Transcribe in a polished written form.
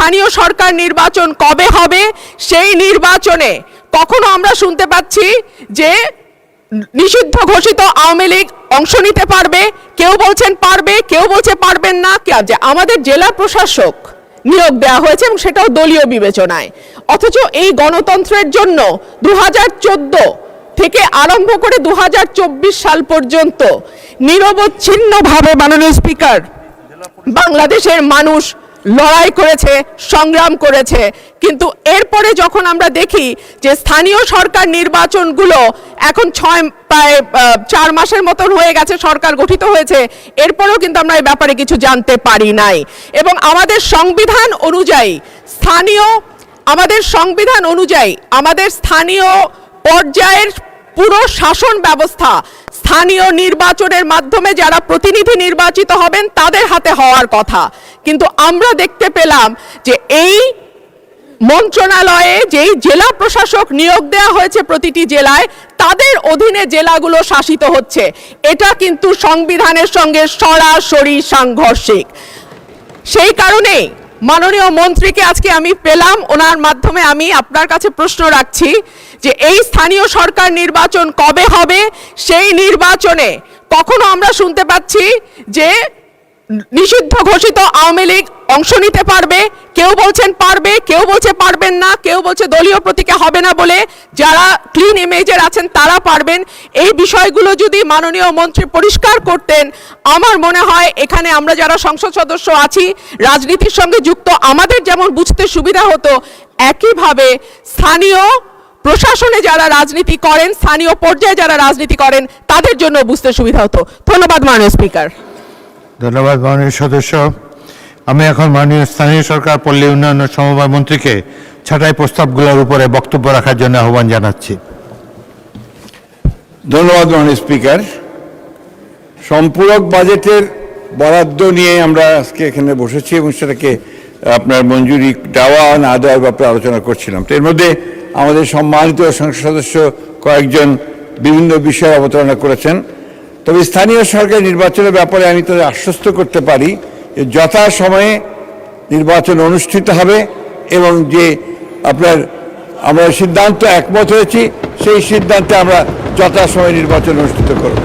স্থানীয় সরকার নির্বাচন কবে হবে, সেই নির্বাচনে কখনো আমরা শুনতে পাচ্ছি যে নিষিদ্ধ ঘোষিত আওয়ামী লীগ অংশ নিতে পারবে, কেউ বলছেন পারবে, কেউ বলছে পারবেন না। যে আমাদের জেলা প্রশাসক নিয়োগ দেওয়া হয়েছে এবং সেটাও দলীয় বিবেচনায়, অথচ এই গণতন্ত্রের জন্য 2014 থেকে আরম্ভ করে 2024 সাল পর্যন্ত নিরবচ্ছিন্নভাবে মাননীয় স্পিকার বাংলাদেশের মানুষ লড়াই করেছে, সংগ্রাম করেছে। কিন্তু এরপরে যখন আমরা দেখি যে স্থানীয় সরকার নির্বাচনগুলো এখন প্রায় 4 মাসের মতন হয়ে গেছে, সরকার গঠিত হয়েছে, এরপরেও কিন্তু আমরা এই ব্যাপারে কিছু জানতে পারি নাই। এবং আমাদের সংবিধান অনুযায়ী আমাদের স্থানীয় পর্যায়ের পুরো শাসন ব্যবস্থা স্থানীয় নির্বাচনের মাধ্যমে যারা প্রতিনিধি নির্বাচিত হবেন তাদের হাতে হওয়ার কথা। কিন্তু আমরা দেখতে পেলাম যে এই মন্ত্রণালয়ে যেই জেলা প্রশাসক নিয়োগ দেওয়া হয়েছে প্রতিটি জেলায়, তাদের অধীনে জেলাগুলো শাসিত হচ্ছে। এটা কিন্তু সংবিধানের সঙ্গে সরাসরি সাংঘর্ষিক। সেই কারণে মাননীয় মন্ত্রীকে আজকে আমি পেলাম, ওনার মাধ্যমে আমি আপনার কাছে প্রশ্ন রাখছি যে এই স্থানীয় সরকার নির্বাচন কবে হবে, সেই নির্বাচনে কখনো আমরা শুনতে পাচ্ছি যে নিষিদ্ধ ঘোষিত আওয়ামী লীগ অংশ নিতে পারবে, কেউ বলছেন পারবে, কেউ বলছে পারবেন না, কেউ বলছে দলীয় প্রতীকে হবে না বলে, যারা ক্লিন ইমেজের আছেন তারা পারবেন। এই বিষয়গুলো যদি মাননীয় মন্ত্রী পরিষ্কার করতেন, আমার মনে হয় এখানে আমরা যারা সংসদ সদস্য আছি, রাজনীতির সঙ্গে যুক্ত, আমাদের যেমন বুঝতে সুবিধা হতো, একইভাবে স্থানীয় প্রশাসনে যারা রাজনীতি করেন, স্থানীয় পর্যায়ে যারা রাজনীতি করেন, তাদের জন্য বুঝতে সুবিধা হতো। ধন্যবাদ মাননীয় স্পিকার। ধন্যবাদ মাননীয় সদস্য। আমি এখন মাননীয় স্থানীয় সরকার পল্লী উন্নয়ন ও সমবায় মন্ত্রীকে ছাঁটাই প্রস্তাবগুলোর উপরে বক্তব্য রাখার জন্য আহ্বান জানাচ্ছি। ধন্যবাদ মাননীয় স্পিকার। সম্পূরক বাজেটের বরাদ্দ নিয়ে আমরা আজকে এখানে বসেছি এবং সেটাকে আপনার মঞ্জুরি দেওয়া না দেওয়ার ব্যাপারে আলোচনা করছিলাম। তো এর মধ্যে আমাদের সম্মানিত সংসদ সদস্য কয়েকজন বিভিন্ন বিষয়ে অবতারণা করেছেন। তবে স্থানীয় সরকার নির্বাচনের ব্যাপারে আমি তাদের আশ্বস্ত করতে পারি যে যথাসময়ে নির্বাচন অনুষ্ঠিত হবে এবং যে আমরা সিদ্ধান্ত একমত হয়েছি সেই সিদ্ধান্তে আমরা যথাসময়ে নির্বাচন অনুষ্ঠিত করব।